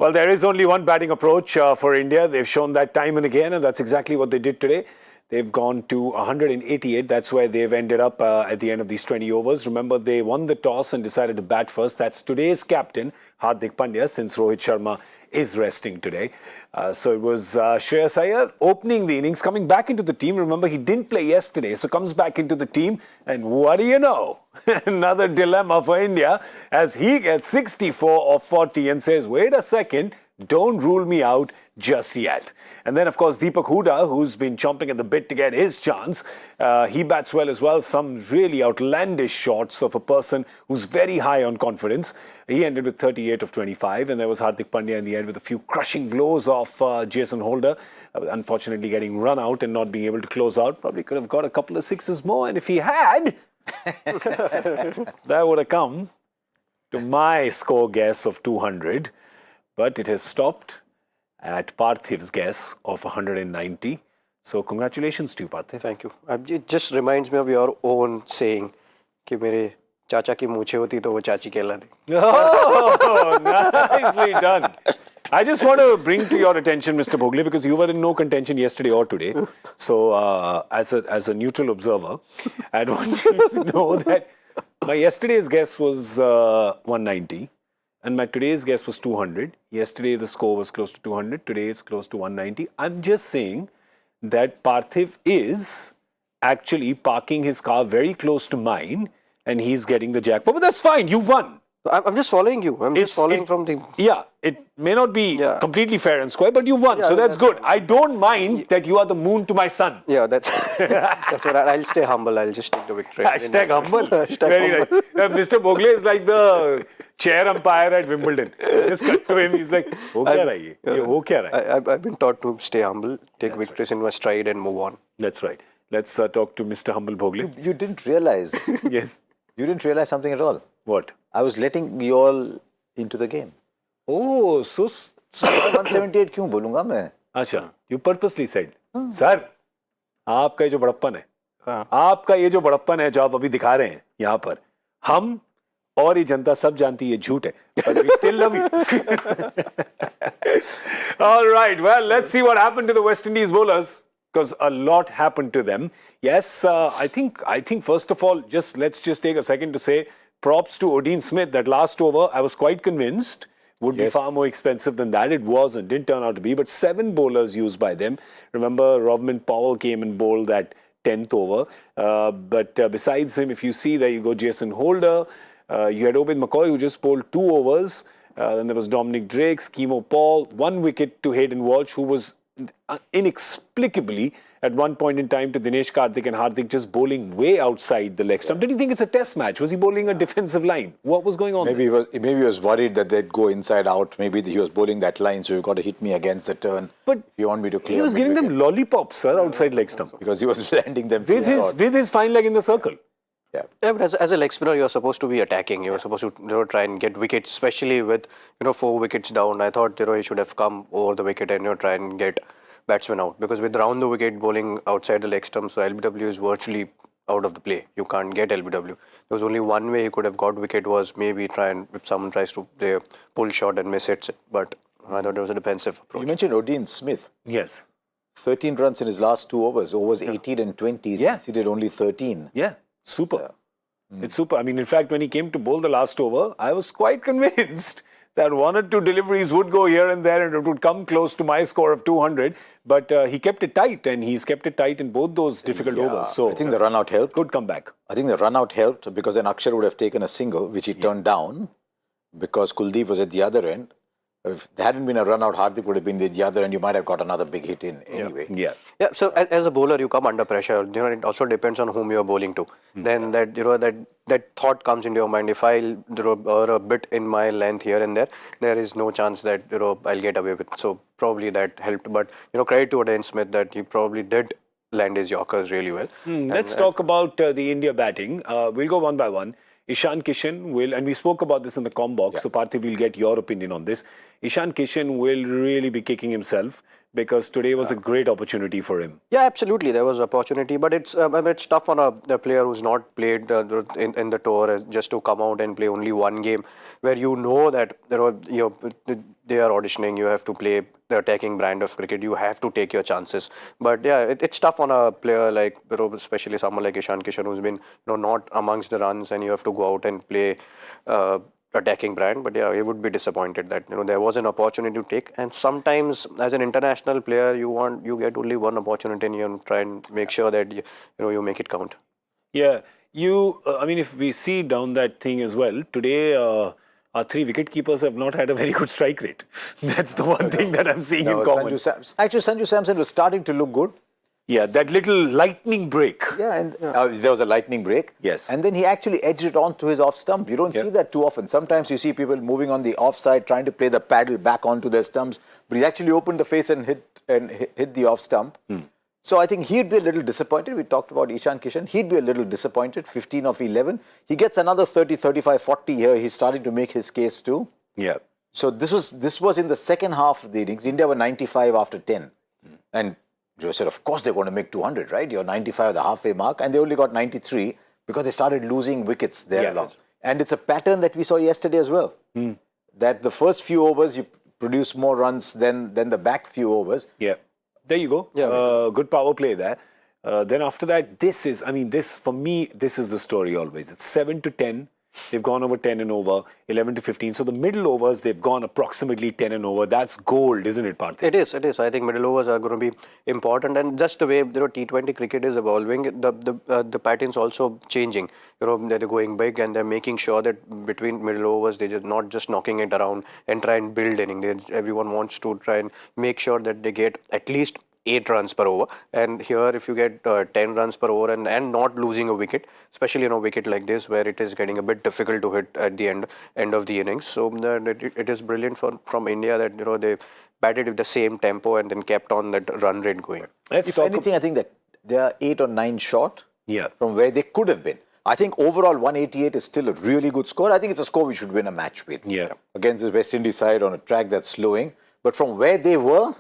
Well, there is only one batting approach for India. They've shown that time and again, and that's exactly what they did today. They've gone to 188. That's where they've ended up at the end of these 20 overs. Remember, they won the toss and decided to bat first. That's today's captain, Hardik Pandya, since Rohit Sharma is resting today. So it was Shreyas Iyer opening the innings, coming back into the team. Remember, he didn't play yesterday, so comes back into the team. And what do you know? Another dilemma for India as he gets 64 of 40 and says, wait a second, don't rule me out just yet. And then, of course, Deepak Hooda, who's been chomping at the bit to get his chance, he bats well as well. Some really outlandish shots of a person who's very high on confidence. He ended with 38 of 25, and there was Hardik Pandya in the end with a few crushing blows off Jason Holder. Unfortunately, getting run out and not being able to close out. Probably could have got a couple of sixes more, and if he had, that would have come to my score guess of 200. But it has stopped at Parthiv's guess of 190. So congratulations to you, Parthiv. Thank you. It just reminds me of your own saying कि मेरे चाचा की मूछें होती तो वो चाची कहलाती. Oh, nicely done. I just want to bring to your attention, Mr. Bhogle, because you were in no contention yesterday or today. So as a neutral observer, I'd want you to know that my yesterday's guess was 190. And my today's guess was 200. Yesterday, the score was close to 200. Today, it's close to 190. I'm just saying that Parthiv is actually parking his car very close to mine and he's getting the jackpot. But that's fine. You won. I'm just following you. I'm just following from the... Yeah, it may not be completely fair and square, but you won. So that's good. I don't mind that you are the moon to my sun. Yeah, that's what I'll stay humble. I'll just take the victory. Hashtag humble. Very nice. Mr. Bhogle is like the chair umpire at Wimbledon. Just cut to him. He's like, ho kya raha ye? Ye ho kya raha hai? I've been taught to stay humble, take victories in my stride and move on. That's right. Let's talk to Mr. Humble Bhogle. You didn't realize. Yes. You didn't realize something at all. What? I was letting you all into the game. Oh, so 178 क्यों बोलूँगा मैं? अच्छा, you purposely said, sir, आपका ये जो बड़प्पन है, आपका ये जो बड़प्पन है जो आप अभी दिखा रहे हैं यहाँ पर, हम और ये जनता सब जानती है ये झूठ है, but we still love you. All right, well, let's see what happened to the West Indies bowlers, because a lot happened to them. Yes, I think first of all, let's just take a second to say props to Odean Smith. That last over, I was quite convinced would be far more expensive than that. It wasn't, didn't turn out to be, but 7 bowlers used by them. Remember, Rovman Powell came and bowled that 10th over. But besides him, if you see, there you go, Jason Holder. You had Obed McCoy, who just bowled 2 overs. Then there was Dominic Drake, Skimo Paul, 1 wicket to Hayden Walsh, who was inexplicably at one point in time to Dinesh Karthik and Hardik just bowling way outside the leg stump. Did you think it's a test match? Was he bowling a defensive line? What was going on? Maybe he was worried that they'd go inside out. Maybe he was bowling that line, so you've got to hit me against the turn. But if you want me to clear, he was giving them lollipops, sir, outside leg stump. Because he was landing them with his fine leg in the circle. Yeah, but as a leg spinner, you're supposed to be attacking. You're supposed to try and get wickets, especially with 4 wickets down. I thought he should have come over the wicket and try and get batsmen out, because with round the wicket bowling outside the leg stump, so LBW is virtually out of the play. You can't get LBW. There was only one way he could have got wicket, was maybe if someone tries to play a pull shot and miss it. But I thought it was a defensive approach. You mentioned Odean Smith. Yes. 13 runs in his last 2 overs. Overs 18 and 20. He did only 13. Yeah, super. It's super. I mean, in fact, when he came to bowl the last over, I was quite convinced that 1 or 2 deliveries would go here and there and it would come close to my score of 200. But he kept it tight, and he's kept it tight in both those difficult overs. So I think the run out helped. Good comeback. I think the run out helped because then Akshar would have taken a single, which he turned down because Kuldeep was at the other end. If there hadn't been a run out, Hardik would have been at the other end. You might have got another big hit in anyway. Yeah. So as a bowler, you come under pressure. It also depends on whom you're bowling to. Then that thought comes into your mind. If I are a bit in my length here and there is no chance that I'll get away with. So probably that helped. But credit to Odean Smith that he probably did land his Yorkers really well. Let's talk about the India batting. We'll go one by one. Ishan Kishan will, and we spoke about this in the com box, so Parthiv will get your opinion on this. Ishan Kishan will really be kicking himself because today was a great opportunity for him. Yeah, absolutely. There was opportunity, but it's tough on a player who's not played in the tour just to come out and play only one game, where you know that they are auditioning. You have to play the attacking brand of cricket. You have to take your chances. But yeah, it's tough on a player like especially someone like Ishan Kishan, who's been not amongst the runs, and you have to go out and play attacking brand. But yeah, he would be disappointed that there was an opportunity to take, and sometimes as an international player you get only one opportunity and you try and make sure that you make it count. Yeah, I mean, if we see down that thing as well today, our 3 wicket keepers have not had a very good strike rate. That's the one thing that I'm seeing in common. Sanju Samson was starting to look good. Yeah, that little lightning break. Yeah, and there was a lightning break. Yes. And then he actually edged it on to his off stump. You don't see that too often. Sometimes you see people moving on the offside, trying to play the paddle back onto their stumps. But he actually opened the face and hit the off stump. So I think he'd be a little disappointed. We talked about Ishan Kishan. He'd be a little disappointed. 15 of 11. He gets another 30, 35, 40 here. He's starting to make his case too. Yeah. So this was in the second half of the innings. India were 95 after 10. And Joe said, of course they're going to make 200, right? You're 95 at the halfway mark. And they only got 93 because they started losing wickets there along. And it's a pattern that we saw yesterday as well. That the first few overs, you produce more runs than the back few overs. Yeah. There you go. Yeah. Good power play there. Then after that, for me, this is the story always. It's 7 to 10. They've gone over 10 and over, 11 to 15. So the middle overs, they've gone approximately 10 and over. That's gold, isn't it, Parthiv? It is. I think middle overs are going to be important. And just the way T20 cricket is evolving, the pattern's also changing. They're going big and they're making sure that between middle overs, they're just not just knocking it around and try and build innings. Everyone wants to try and make sure that they get at least 8 runs per over, and here if you get 10 runs per over and not losing a wicket, especially a wicket like this where it is getting a bit difficult to hit at the end of the innings. So it is brilliant from India that they batted with the same tempo and then kept on that run rate going. If anything, I think that they are 8 or 9 short from where they could have been. I think overall 188 is still a really good score. I think it's a score we should win a match with. Against the West Indies side on a track that's slowing. But from where they were,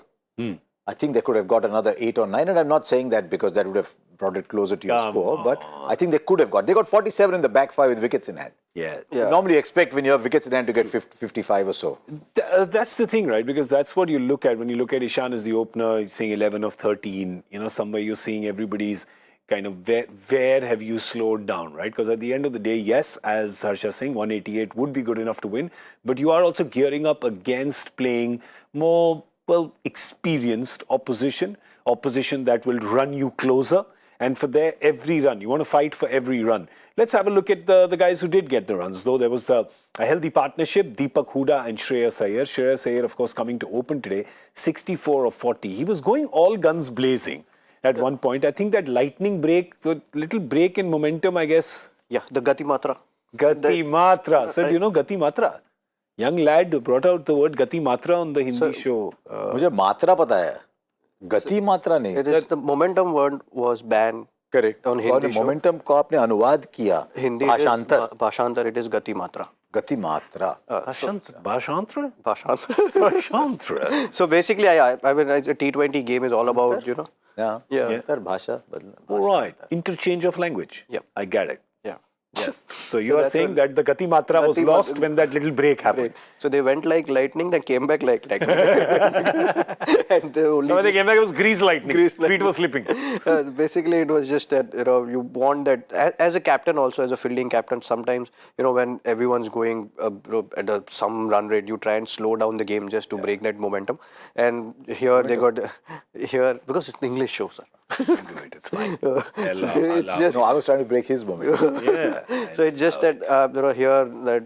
I think they could have got another 8 or 9. And I'm not saying that because that would have brought it closer to your score. But I think they could have got. They got 47 in the back 5 with wickets in hand. Yeah. Normally you expect when you have wickets in hand to get 55 or so. That's the thing, right? Because that's what you look at. When you look at Ishan as the opener, you're seeing 11 of 13. Somewhere you're seeing everybody's kind of where have you slowed down, right? Because at the end of the day, yes, as Harsha saying, 188 would be good enough to win. But you are also gearing up against playing more experienced opposition that will run you closer, and for every run, you want to fight for every run. Let's have a look at the guys who did get the runs, though. There was a healthy partnership, Deepak Hooda and Shreyas Iyer. Shreyas Iyer, of course, coming to open today, 64 of 40. He was going all guns blazing at one point. I think that lightning break, the little break in momentum, I guess. Yeah, the Gati Matra. Gati Matra. Sir, do you know Gati Matra? Young lad brought out the word Gati Matra on the Hindi show. मुझे मात्रा पता है, गति मात्रा नहीं. It is the momentum word was banned. Correct. On Hindi show. Momentum को आपने अनुवाद किया. Hindi भाषांतर. It is Gati Matra. Gati Matra. Bhashantra. So basically, a T20 game is all about Yeah. भाषा. All right. Interchange of language. Yep. I get it. Yeah. Yes. So you are saying that the Gati Matra was lost when that little break happened. So they went like lightning, then came back like lightning. And when they came back, it was grease lightning. Feet were slipping. Basically, it was just that you want that as a captain, also as a fielding captain. Sometimes when everyone's going at some run rate, you try and slow down the game just to break that momentum. And here they got because it's an English show, sir. It's fine. No, I was trying to break his momentum. Yeah. So it's just that here that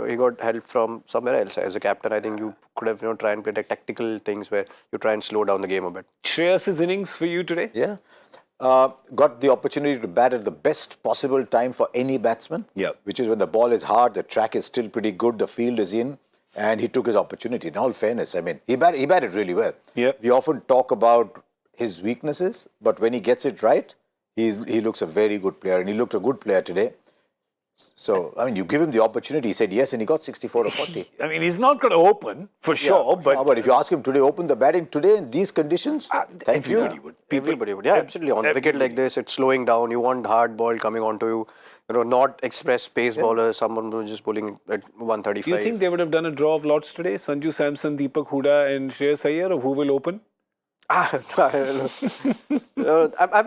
he got help from somewhere else. As a captain, I think you could have try and play the tactical things where you try and slow down the game a bit. Shreyas's innings for you today? Yeah. Got the opportunity to bat at the best possible time for any batsman. Yeah. Which is when the ball is hard, the track is still pretty good, the field is in, and he took his opportunity. In all fairness, I mean, he batted really well. Yeah. We often talk about his weaknesses, but when he gets it right, he looks a very good player, and he looked a good player today. So, I mean, you give him the opportunity. He said yes, and he got 64 or 40. I mean, he's not going to open for sure, but if you ask him today, open the batting today in these conditions, thank you. Everybody would. Yeah, absolutely. On a wicket like this, it's slowing down. You want hard ball coming onto you. You know, not express pace bowlers. Someone who's just bowling at 135. Do you think they would have done a draw of lots today? Sanju Samson, Deepak Hooda, and Shreyas Iyer, or who will open? I'm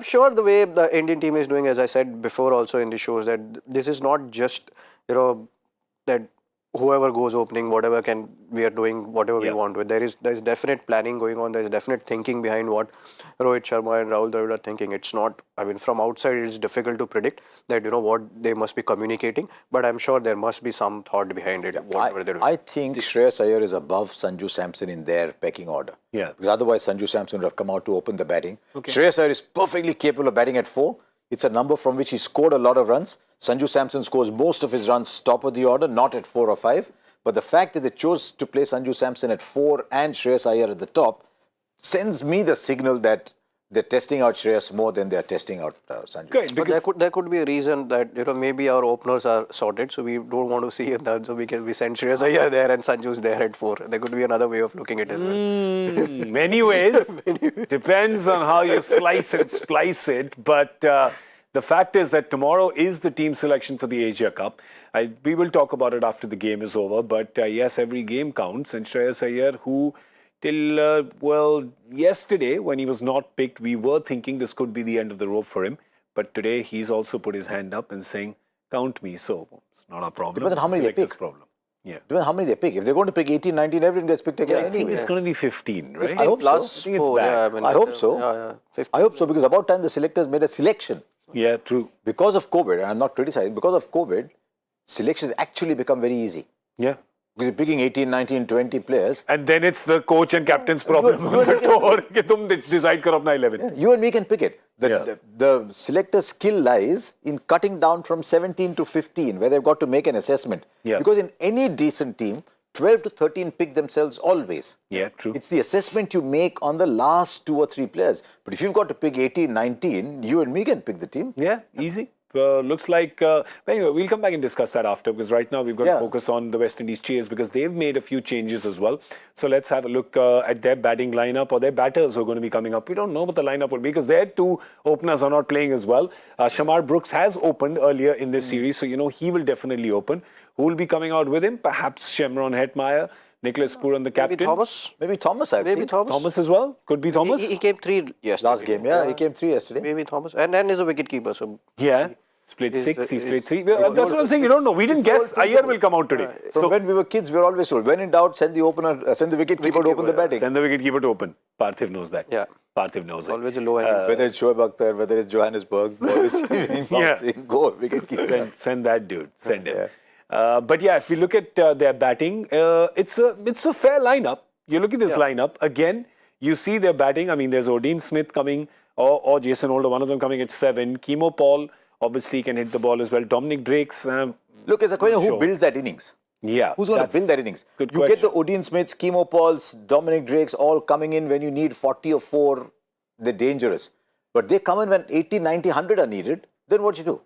sure the way the Indian team is doing, as I said before also in the shows, that this is not just, you know, that whoever goes opening, whatever we are doing whatever we want with. There is definite planning going on. There is definite thinking behind what Rohit Sharma and Rahul Dravid are thinking. It's not, I mean, from outside it's difficult to predict that, you know, what they must be communicating, but I'm sure there must be some thought behind it. Whatever they're doing. I think Shreyas Iyer is above Sanju Samson in their pecking order. Yeah. Because otherwise Sanju Samson would have come out to open the batting. Shreyas Iyer is perfectly capable of batting at 4. It's a number from which he scored a lot of runs. Sanju Samson scores most of his runs top of the order, not at 4 or 5. But the fact that they chose to play Sanju Samson at 4 and Shreyas Iyer at the top sends me the signal that they're testing out Shreyas more than they're testing out Sanju. Great, but there could be a reason that, you know, maybe our openers are sorted, so we don't want to see it. So we send Shreyas Iyer there and Sanju's there at 4. There could be another way of looking at it as well. Many ways. Depends on how you slice and splice it. But the fact is that tomorrow is the team selection for the Asia Cup. We will talk about it after the game is over. But yes, every game counts. And Shreyas Iyer, who till, yesterday when he was not picked, we were thinking this could be the end of the rope for him. But today he's also put his hand up and saying, count me. So it's not a problem. Depends on how many they pick. Problem. Yeah. Depends on how many they pick. If they're going to pick 18, 19, everyone gets picked again. I think it's going to be 15, right? 15 I hope plus so. I think it's 4, bad. I hope so. 15. I hope so, because about time the selectors made a selection. Yeah, true. Because of COVID, and I'm not criticizing, because of COVID, selections actually become very easy. Yeah. Because you're picking 18, 19, 20 players. And then it's the coach and captain's problem. Decide karo apna 11. Yeah, you and me can pick it. The selector's skill lies in cutting down from 17 to 15, where they've got to make an assessment. Yeah. Because in any decent team, 12 to 13 pick themselves always. Yeah, true. It's the assessment you make on the last 2 or 3 players. But if you've got to pick 18, 19, you and me can pick the team. Yeah, easy. Looks like, anyway, we'll come back and discuss that after, because right now we've got to focus on the West Indies chase, because they've made a few changes as well. So let's have a look at their batting lineup, or their batters who are going to be coming up. We don't know what the lineup will be, because their 2 openers are not playing as well. Shamar Brooks has opened earlier in this series, so you know he will definitely open. Who will be coming out with him? Perhaps Shemron Hetmeyer, Nicholas Pooran, the captain. Maybe Thomas. Maybe Thomas, I think. Thomas as well? Could be Thomas? He came 3 yesterday. Last game, he came 3 yesterday. Maybe Thomas. And he's a wicket keeper. So yeah. He's played 6, he's played 3. That's what I'm saying. You don't know. We didn't guess Iyer will come out today. So when we were kids, we were always told, when in doubt, send the opener, send the wicket keeper to open the batting. Send the wicket keeper to open. Parthiv knows that. Yeah. Parthiv knows it. Always a low end. Whether it's Shoaib Akhtar, whether it's Johannesburg, go, wicket keeper. Send that dude. Send him. But yeah, if we look at their batting, it's a fair lineup. You look at this lineup, again, you see their batting. I mean, there's Odean Smith coming, or Jason Holder, one of them coming at 7. Chemo Paul obviously can hit the ball as well. Dominic Drakes. Look, it's a question of who builds that innings. Yeah. Who's going to build that innings? Good you question. get the Odean Smiths, Chemo Pauls, Dominic Drakes all coming in when you need 40 or 4. They're dangerous. But they come in when 80, 90, 100 are needed. Then what you do?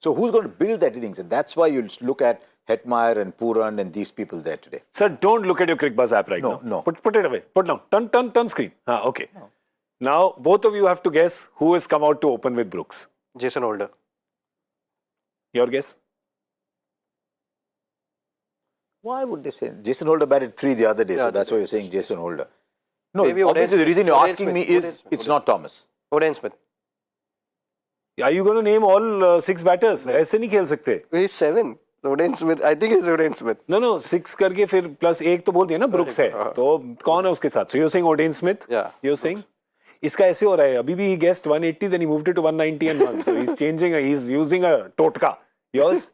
So who's going to build that innings? And that's why you'll look at Hetmeyer and Pooran and these people there today. Sir, don't look at your Cricbuzz app right now. No. Put it away. Put down. Turn screen. Okay. No. Now, both of you have to guess who has come out to open with Brooks. Jason Holder. Your guess? Why would they say? Jason Holder batted 3 the other day, so that's why you're saying Jason Holder. No, Maybe obviously the reason you're asking Smith. me is it's not Thomas. Odean Smith. Are you going to name all 6 batters? ऐसे नहीं खेल सकते. He's 7. Odean Smith. I think it's Odean Smith. No, 6 करके फिर plus 1 तो बोल दिया ना Brooks है. तो कौन है उसके साथ? So you're saying Odean Smith? Yeah. You're saying? इसका ऐसे हो रहा है. अभी भी he guessed 180, then he moved it to 190 and 1. So he's changing. He's using a totka. Yours?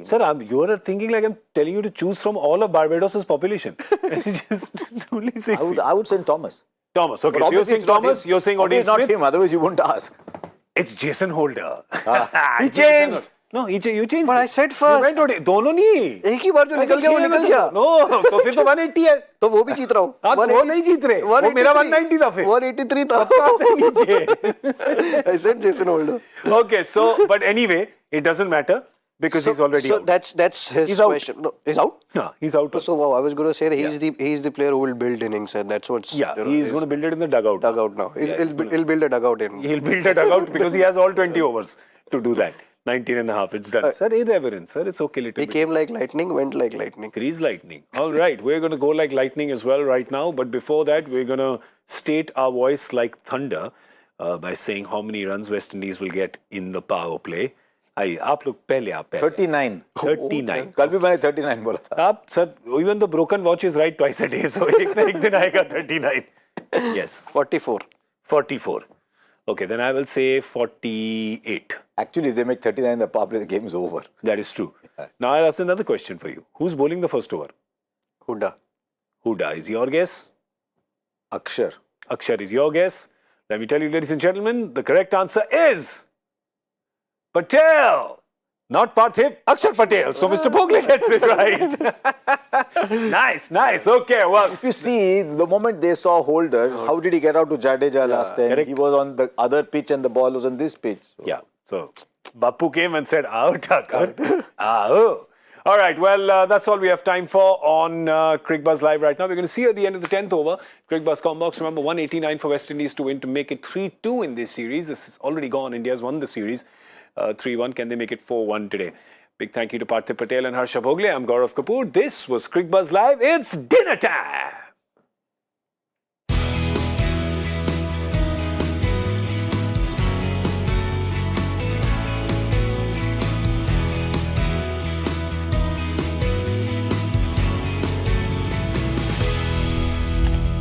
Sir, you're thinking like I'm telling you to choose from all of Barbados' population. Just only 6. I would say Thomas. Thomas, okay. So you're saying Thomas, you're saying Odean Smith? Not him, otherwise you wouldn't ask. It's Jason Holder. He changed. No, you changed But it. I said first. You went ODI. दोनों नहीं. एक ही बार जो निकल गया वो निकल गया. No, तो फिर तो 180 है. तो वो भी जीत रहा हूँ. हाँ, तो वो नहीं जीत रहे. वो मेरा 190 था फिर. 183 था. I said Jason Holder. Okay, so but anyway, it doesn't matter because he's already out. So that's his He's out. question. No, he's out. No, he's out. So wow, I was going to say that he's the player who will build innings, and that's what's he's going to build it in the dugout. Dugout now. He'll build a dugout in. He'll build a dugout because he has all 20 overs to do that. 19 and a half, it's done. Sir, irreverence, sir. It's okay little He came like lightning, went like lightning. Grease lightning. All right, we're going to go like lightning as well right now. But before that, we're going to state our voice like thunder by saying how many runs West Indies will get in the power play. आइए आप लोग पहले 39 कल भी मैंने 39 बोला था. आप sir even the broken watch is right twice a day, so एक ना एक दिन आएगा 39. Yes. 44. Okay, then I will say 48. Actually, if they make 39 the power play, the game is over. That is true. Now I'll ask another question for you. Who's bowling the first over? Huda is your guess? Akshar is your guess. Let me tell you, ladies and gentlemen, the correct answer is Patel. Not Parthiv, Akshar Patel. So Mr. Bhogle gets it right. Nice. Okay, well. If you see, the moment they saw Holder, how did he get out to Jadeja last time? Correct. He was on the other pitch and the ball was on this pitch. So. Yeah, so Bapu came and said, "Aao, Thakur. Aao." All right, well, that's all we have time for on Cricbuzz Live right now. We're going to see you at the end of the 10th over. Cricbuzz Combox, remember, 189 for West Indies to win to make it 3-2 in this series. This is already gone. India's won the series 3-1. Can they make it 4-1 today? Big thank you to Parthiv Patel and Harsha Bhogle. I'm Gaurav Kapur. This was Cricbuzz Live. It's dinner time.